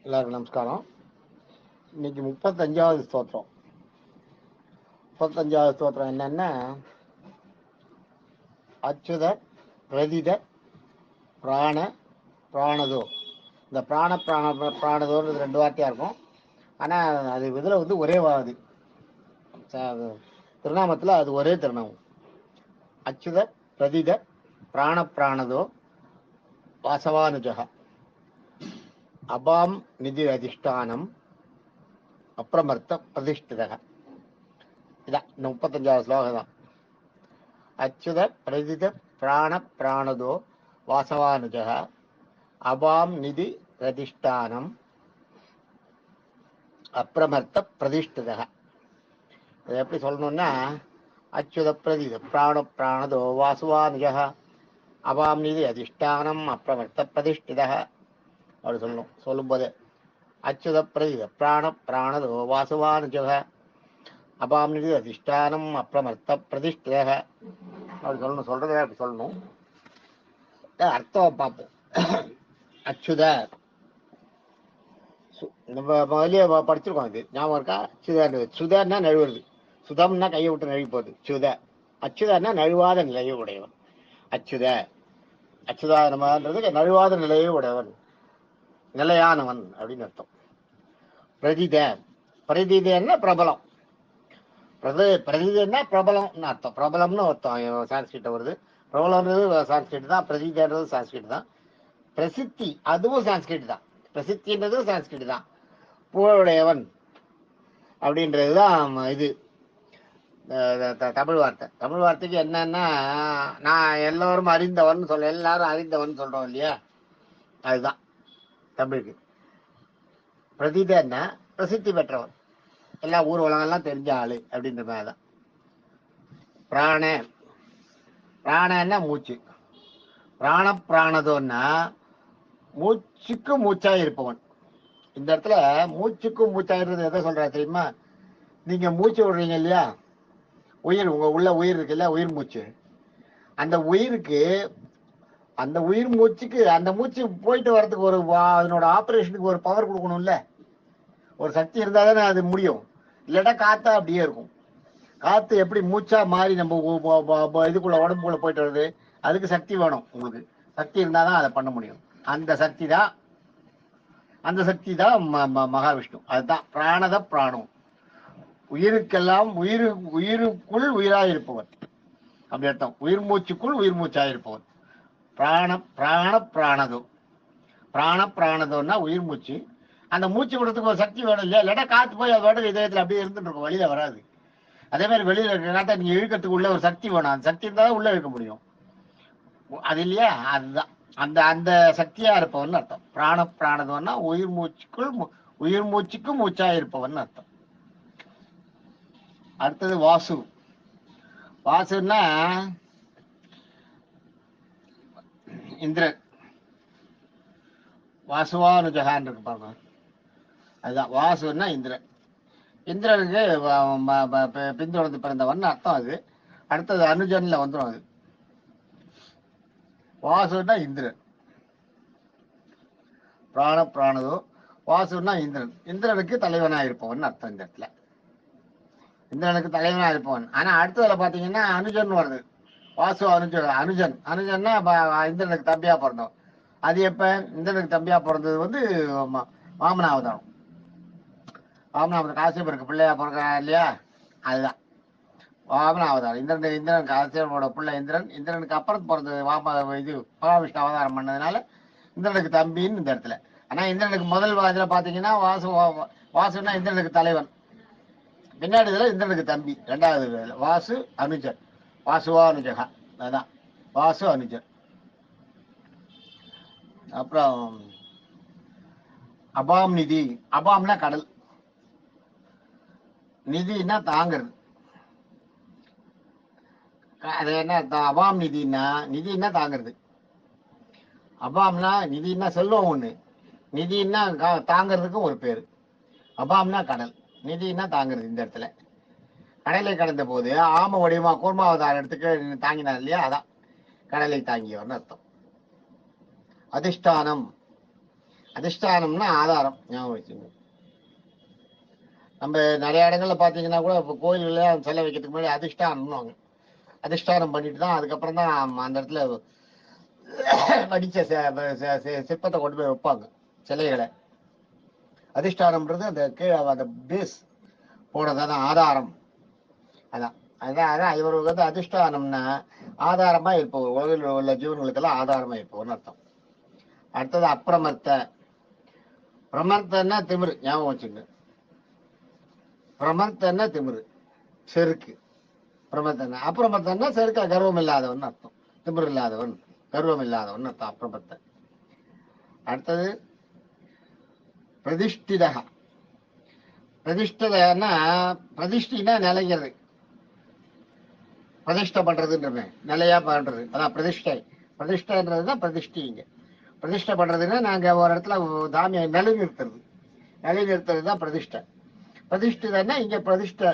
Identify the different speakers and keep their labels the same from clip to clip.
Speaker 1: எல்லாருக்கும் நமஸ்காரம். இன்னைக்கு 35வது ஸ்தோத்திரம். 35வது ஸ்தோத்திரம் என்னன்னா, அச்சுத பிரதித பிராண பிராணதோ. இந்த பிராணதோன்றது ரெண்டு வார்த்தையா இருக்கும். ஆனா அது இதுல ஒரே வாது திருநாமத்துல அது ஒரே திருநாமம். அச்சுத பிரதித பிராணதோ வாசவானுஜக அபாம் நிதி அதிஷ்டானம் அப்ரமர்த்த பிரதிஷ்டிதக. இதான் இந்த 35வது ஸ்லோகம் தான். அச்சுத பிரதித பிராணதோ வாசவானுஜக அபாம் நிதி பிரதிஷ்டானம் அப்ரமர்த்த பிரதிஷ்டிதக. இதை எப்படி சொல்லணும்னா, அச்சுத பிரதித பிராணதோ வாசுவானுஜக அபாம் நிதி அதிஷ்டானம் அப்ரமர்த்த பிரதிஷ்டிதக அப்படி சொல்லணும். சொல்லும்போது அச்சுத பிரதித பிராணதோ வாசுவானுஜக அபாம் நிதி அதிஷ்டானம் அப்ரமர்த்த பிரதிஷ்டிதக அப்படி சொல்லணும். சொல்றதே அப்படி சொல்லணும். அர்த்தம் பார்ப்போம். அச்சுத நம்ம முதலிய படிச்சிருக்கோம். இது ஞாபகம் இருக்கா? சுதன்னா நழுவுறது. சுதம்னா கையை விட்டு நழுவி போகுது. சுத. அச்சுதன்னா நழுவாத நிலையை உடையவன். அச்சுத அச்சுதானமான்றது நழுவாத நிலையை உடையவன், நிலையானவன் அப்படின்னு அர்த்தம். பிரதிதன்னா பிரபலம். பிரதிதன்னா பிரபலம்னு அர்த்தம். பிரபலம்னு அர்த்தம் சான்ஸ்கிரிட்ட வருது. பிரபலம்ன்றது சான்ஸ்கிரிட் தான். பிரதிதன்றது சான்ஸ்கிரிட் தான். பிரசித்தி அதுவும் சான்ஸ்கிரிட் தான். பிரசித்தின்றதும் சான்ஸ்கிரிட் தான். புகழுடையவன் அப்படின்றதுதான் இது தமிழ் வார்த்தை. தமிழ் வார்த்தைக்கு என்னன்னா, நான் எல்லோரும் அறிந்தவன் சொல்ல, எல்லாரும் அறிந்தவன் சொல்றோம் இல்லையா, அதுதான் தமிழுக்கு. பிரதிதன்னா பிரசித்தி பெற்றவன், எல்லா ஊர் உலகெல்லாம் தெரிஞ்ச ஆளு அப்படின்ற மாதிரிதான். பிராணன்னா மூச்சு. பிராணதோன்னா மூச்சுக்கு மூச்சா இருப்பவன். இந்த இடத்துல மூச்சுக்கும் மூச்சாயிருந்தது எதை சொல்ற தெரியுமா? நீங்க மூச்சு விடுறீங்க இல்லையா, உயிர், உங்க உள்ள உயிர் இருக்குல்ல, உயிர் மூச்சு. அந்த உயிருக்கு, அந்த உயிர் மூச்சுக்கு, அந்த மூச்சு போயிட்டு வர்றதுக்கு ஒரு அதனோட ஆபரேஷனுக்கு ஒரு பவர் கொடுக்கணும்ல, ஒரு சக்தி இருந்தா தானே அது முடியும். இல்லட்டா காத்தா அப்படியே இருக்கும். காத்து எப்படி மூச்சா மாறி நம்ம இதுக்குள்ள உடம்புக்குள்ள போயிட்டு வருது, அதுக்கு சக்தி வேணும். உங்களுக்கு சக்தி இருந்தாதான் அதை பண்ண முடியும். அந்த சக்தி தான் மகாவிஷ்ணு. அதுதான் பிராணம். உயிருக்கெல்லாம் உயிருக்குள் உயிராயிருப்பவன் அப்படி அர்த்தம். உயிர் மூச்சுக்குள் உயிர் மூச்சாயிருப்பவன். பிராணதோ. பிராணதோன்னா உயிர் மூச்சு. அந்த மூச்சு விடுறதுக்கு ஒரு சக்தி வேணும் இல்லையா, இல்லாட்டா காத்து போய் அதோட இதயத்துல அப்படியே இருந்துட்டு இருக்கும், வெளியில வராது. அதே மாதிரி வெளியில இருக்க காத்தா நீங்க இழுக்கிறதுக்கு உள்ள ஒரு சக்தி வேணும். அந்த சக்தி இருந்தாதான் உள்ள இழுக்க முடியும். அது இல்லையா, அதுதான் அந்த அந்த சக்தியா இருப்பவன் அர்த்தம். பிராணதோன்னா உயிர் மூச்சுக்கு மூச்சா இருப்பவன் அர்த்தம். அடுத்தது வாசுன்னா இந்திரன். வாசுவானுஜகான் இருக்கு பாருங்க, அதுதான் வாசுன்னா இந்திரன். இந்திரனுக்கு பின்தொடர்ந்து பிறந்தவன் அர்த்தம் அது. அடுத்தது அனுஜன்ல வந்துடும் அது. வாசுன்னா இந்திரன். பிராணதோ வாசுன்னா இந்திரன். இந்திரனுக்கு தலைவனா இருப்பவன் அர்த்தம் இந்த இடத்துல. இந்திரனுக்கு தலைவனா இருப்பவன். ஆனா அடுத்ததுல பாத்தீங்கன்னா அனுஜன் வருது. வாசு அனுஜன்னா இந்திரனுக்கு தம்பியா பிறந்தவன். அது எப்ப? இந்திரனுக்கு தம்பியா பிறந்தது வாமனாவதாரம். வாமனாவதாரம் காசியப்பருக்கு பிள்ளையா பிறக்க இல்லையா, அதுதான் வாமனாவதாரம். இந்திரன் காசியப்பரோட பிள்ளை இந்திரன். இந்திரனுக்கு அப்புறம் பிறந்தது மகாவிஷ்ணு அவதாரம் பண்ணதுனால இந்திரனுக்கு தம்பின்னு இந்த இடத்துல. ஆனா இந்திரனுக்கு முதல் இதுல பாத்தீங்கன்னா வாசுன்னா இந்திரனுக்கு தலைவன். பின்னாடி இதுல இந்திரனுக்கு தம்பி. ரெண்டாவது வாசு அனுஜன், வாசுவானுஜகா. அதான் வாசு அனுஜன். அப்புறம் அபாம் நிதி. அபாம்னா கடல், நிதினா தாங்கிறது. அது என்ன அபாம் நிதினா தாங்கிறது. அபாம்னா நிதினா செல்வம் ஒண்ணு, நிதினா தாங்கிறதுக்கும் ஒரு பேரு. அபாம்னா கடல், நிதினா தாங்கிறது. இந்த இடத்துல கடலை கடந்த போது ஆம வடிவமா கூர்மாவதாரம் இடத்துக்கு தாங்கினார் இல்லையா, அதான் கடலை தாங்கியவர்னு அர்த்தம். அதிஷ்டானம் அதிஷ்டானம்னா ஆதாரம், ஞாபகம் வச்சுங்க. நம்ம நிறைய இடங்கள்ல பாத்தீங்கன்னா கூட இப்போ கோயில்ல சிலை வைக்கிறதுக்கு முன்னாடி அதிஷ்டானம்னு அதிஷ்டானம் பண்ணிட்டு தான் அதுக்கப்புறம் தான் அந்த இடத்துல வடிச்ச சிற்பத்தை கொண்டு போய் வைப்பாங்க சிலைகளை. அதிஷ்டானம்ன்றது அந்த கீழே அந்த பேஸ் போடுறதான் ஆதாரம். அதான் அதான் அதான் இவருக்கு வந்து அதிஷ்டானம்னா ஆதாரமா இருப்போம், உலகில் உள்ள ஜீவன்களுக்கெல்லாம் ஆதாரமா இருப்போம்னு அர்த்தம். அடுத்தது அப்பிரமர்த்த. பிரமர்த்தன்னா திமிரு, ஞாபகம் வச்சுங்க. பிரமர்த்தன்னா திமிரு, செருக்கு. பிரமர்த்தன. அப்பிரமர்த்தன்னா செருக்க கர்வம் இல்லாதவன் அர்த்தம், திமிரு இல்லாதவன், கர்வம் இல்லாதவன் அர்த்தம் அப்பிரமர்த்தன். அடுத்தது பிரதிஷ்டிதா. பிரதிஷ்டனா பிரதிஷ்டினா நிலைகிறது, பிரதிஷ்டை பண்றதுன்ற நிலையா பண்றது, அதான் பிரதிஷ்டை. பிரதிஷ்டைன்றதுதான் பிரதிஷ்டிங்க. பிரதிஷ்டை பண்றதுன்னா நாங்க ஒரு இடத்துல தாமிய நிலைநிறுத்துறது, நிலைநிறுத்துறது தான் பிரதிஷ்டை. பிரதிஷ்டிதன்னா இங்க பிரதிஷ்டை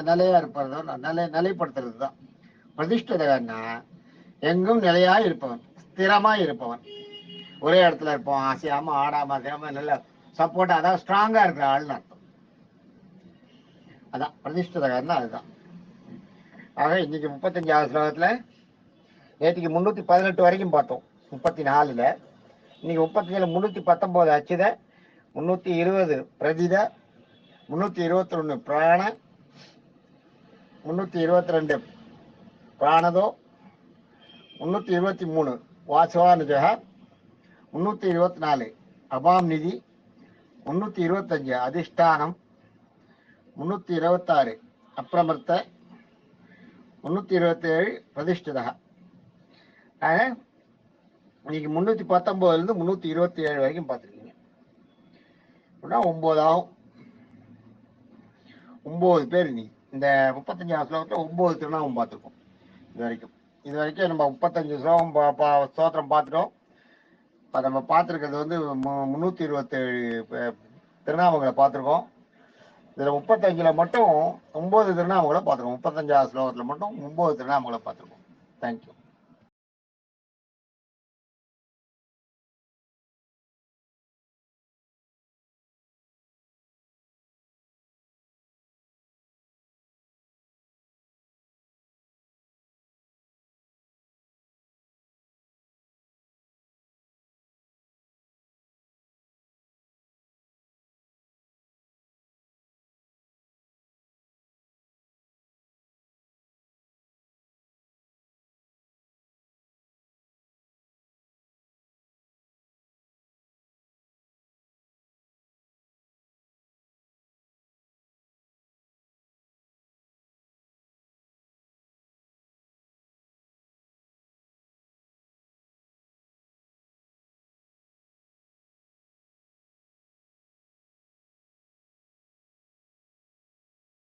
Speaker 1: நிலையா இருப்பது, நிலைப்படுத்துறது தான் பிரதிஷ்டிதன்னா. எங்கும் நிலையா இருப்பவன், ஸ்திரமா இருப்பவன், ஒரே இடத்துல இருப்போம், அசையாம ஆடாம அசையாம நல்ல சப்போர்ட்டா, அதாவது ஸ்ட்ராங்கா இருக்கிற ஆள்னு அர்த்தம். அதான் பிரதிஷ்டிதன்னா அதுதான். ஆக இன்னைக்கு 35வது ஸ்லோகத்துல நேற்றுக்கு 318 வரைக்கும் பார்த்தோம், 34ல. இன்னைக்கு 35ல 319 அச்சுத, 320 பிரதித, 321 பிராண, 322 பிராணதோ, 323 வாசவானுஜக, 324 அபாம் நிதி, 325 அதிஷ்டானம், 326 அப்பிரமர்த்த, 327 பிரதிஷ்டிதா. இன்னைக்கு 319 327 வரைக்கும் பார்த்துருக்கீங்க. 9 ஆகும். 9 பேர் இன்னைக்கு இந்த 35வது ஸ்லோகத்துல 9 திருநாமம் பார்த்துருக்கோம் இது வரைக்கும். இது வரைக்கும் நம்ம 35 ஸ்லோகம் ஸ்தோத்திரம் பார்த்துட்டோம். இப்போ நம்ம பார்த்துருக்கிறது வந்து 327 திருநாமங்களை பார்த்துருக்கோம். இதில் 35ல மட்டும் 9 திருநாமங்களை பார்த்துருக்கோம். 35வது ஸ்லோகத்தில் மட்டும் 9 திருநாமங்களை பார்த்துருக்கோம். தேங்க்யூ.